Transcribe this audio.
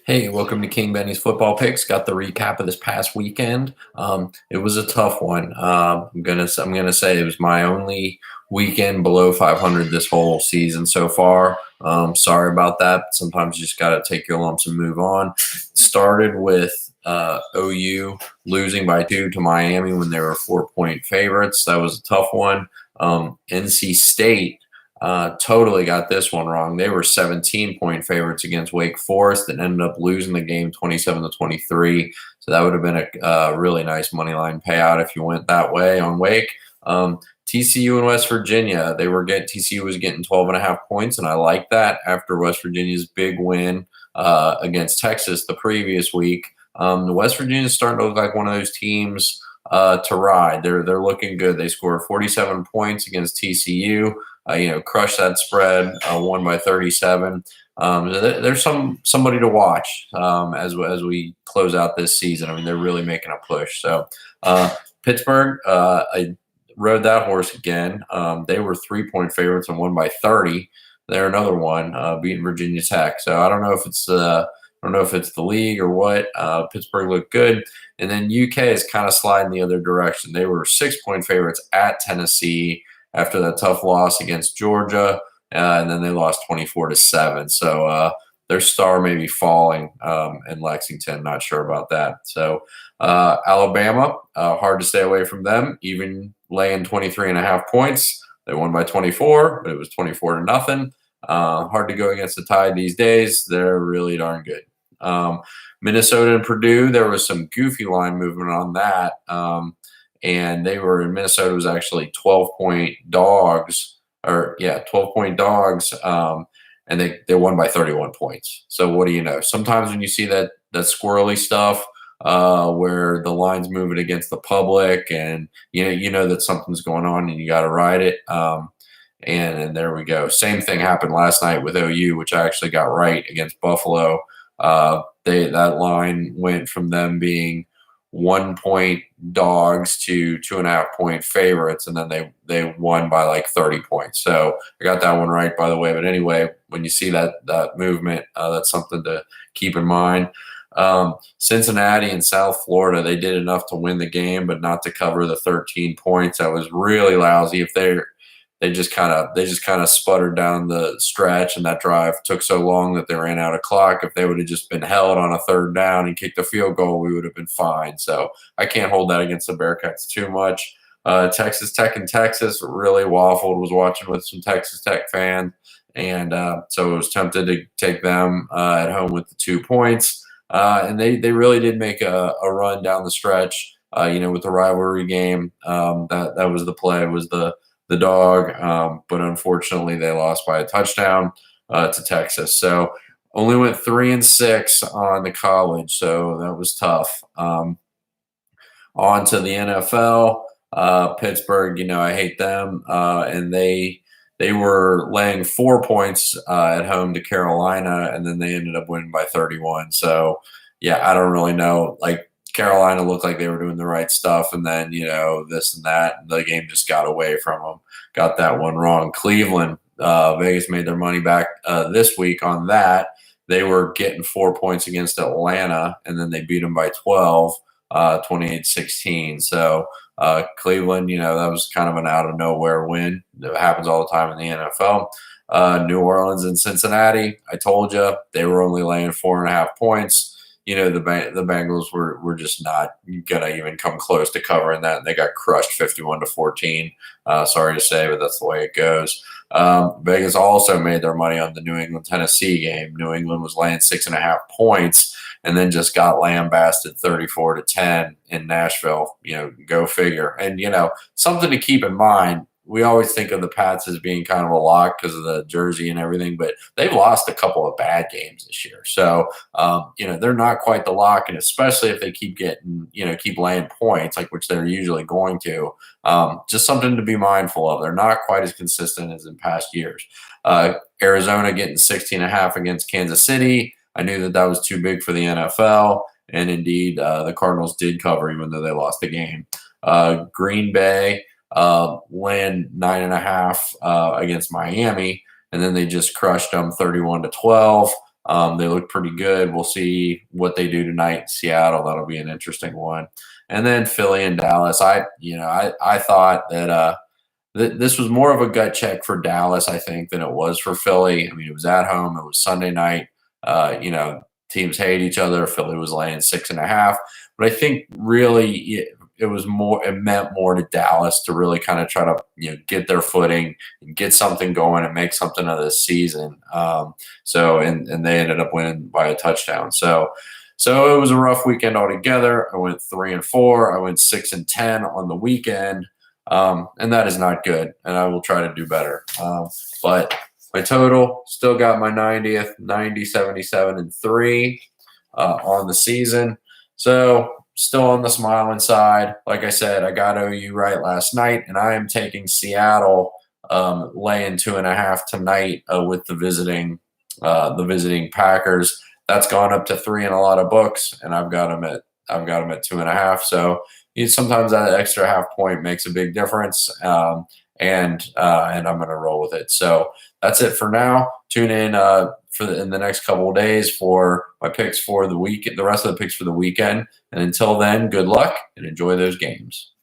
Hey, welcome to King Benny's Football Picks. Got the recap of this past weekend. It was a tough one. I'm gonna say it was my only weekend below 500 this whole season so far. Sorry about that. Sometimes you just gotta take your lumps and move on. Started with OU losing by 2 to Miami when they were 4-point favorites. That was a tough one. NC State totally got this one wrong. They were 17-point favorites against Wake Forest and ended up losing the game 27-23. So that would have been a really nice money line payout if you went that way on Wake. TCU and West Virginia, TCU was getting 12.5 points, and I like that after West Virginia's big win against Texas the previous week. The West Virginia is starting to look like one of those teams to ride. They're looking good. They scored 47 points against TCU. Crushed that spread, won by 37. There's somebody to watch as we close out this season. I mean, they're really making a push. So Pittsburgh, I rode that horse again. They were 3-point favorites and won by 30. They're another one beating Virginia Tech. So I don't know if it's the league or what. Pittsburgh looked good, and then UK is kind of sliding the other direction. They were 6-point favorites at Tennessee after that tough loss against Georgia, and then they lost 24-7. So their star may be falling in Lexington. Not sure about that. So Alabama, hard to stay away from them, even laying 23.5 points. They won by 24, but it was 24-0. Hard to go against the Tide these days. They're really darn good. Minnesota and Purdue, there was some goofy line movement on that. And Minnesota was actually 12-point dogs, 12-point dogs, and they won by 31 points. So what do you know? Sometimes when you see that squirrely stuff where the line's moving against the public, and you know that something's going on, and you got to ride it. And there we go. Same thing happened last night with OU, which I actually got right against Buffalo. That line went from them being 1-point dogs to 2.5-point favorites, and then they won by like 30 points. So I got that one right, by the way. But anyway, when you see that movement, that's something to keep in mind. Cincinnati and South Florida, they did enough to win the game, but not to cover the 13 points. That was really lousy. If they just kind of sputtered down the stretch, and that drive took so long that they ran out of clock. If they would have just been held on a third down and kicked a field goal, we would have been fine. So I can't hold that against the Bearcats too much. Texas Tech and Texas really waffled. Was watching with some Texas Tech fans, and so I was tempted to take them at home with the 2 points. And they really did make a run down the stretch. With the rivalry game, that was the play. Was the dog, but unfortunately they lost by a touchdown to Texas. So only went 3-6 on the college, so that was tough. On to the NFL. Pittsburgh, I hate them, and they were laying 4 points at home to Carolina, and then they ended up winning by 31. So yeah, I don't really know. Like, Carolina looked like they were doing the right stuff, and then, this and that, and the game just got away from them. Got that one wrong. Cleveland, Vegas made their money back this week on that. They were getting 4 points against Atlanta, and then they beat them by 12, 28-16. So Cleveland, that was kind of an out-of-nowhere win. That happens all the time in the NFL. New Orleans and Cincinnati, I told you, they were only laying 4.5 points. The Bengals were just not gonna even come close to covering that, and they got crushed 51-14. Sorry to say, but that's the way it goes. Vegas also made their money on the New England-Tennessee game. New England was laying 6.5 points, and then just got lambasted 34-10 in Nashville. Go figure. And something to keep in mind. We always think of the Pats as being kind of a lock because of the jersey and everything, but they've lost a couple of bad games this year. So, they're not quite the lock, and especially if they keep laying points, like which they're usually going to, just something to be mindful of. They're not quite as consistent as in past years. Arizona getting 16.5 against Kansas City. I knew that was too big for the NFL, and indeed, the Cardinals did cover even though they lost the game. Green Bay, win 9.5 against Miami, and then they just crushed them 31-12. They look pretty good. We'll see what they do tonight in Seattle. That'll be an interesting one. And then Philly and Dallas. I thought that this was more of a gut check for Dallas, I think, than it was for Philly. I mean, it was at home. It was Sunday night. Teams hate each other. Philly was laying 6.5, but I think really it was more. It meant more to Dallas to really kind of try to get their footing and get something going and make something of this season. And they ended up winning by a touchdown. So it was a rough weekend altogether. I went 3-4. I went 6-10 on the weekend. And that is not good, and I will try to do better. But my total still got my 90th, 90, 77, and 3 on the season. So still on the smiling side. Like I said, I got OU right last night, and I am taking Seattle laying 2.5 tonight with the visiting Packers. That's gone up to 3 in a lot of books, and I've got them at 2.5. So sometimes that extra half point makes a big difference, and I'm going to roll with it. So that's it for now. Tune in in the next couple of days for my picks for the week, the rest of the picks for the weekend. And until then, good luck and enjoy those games.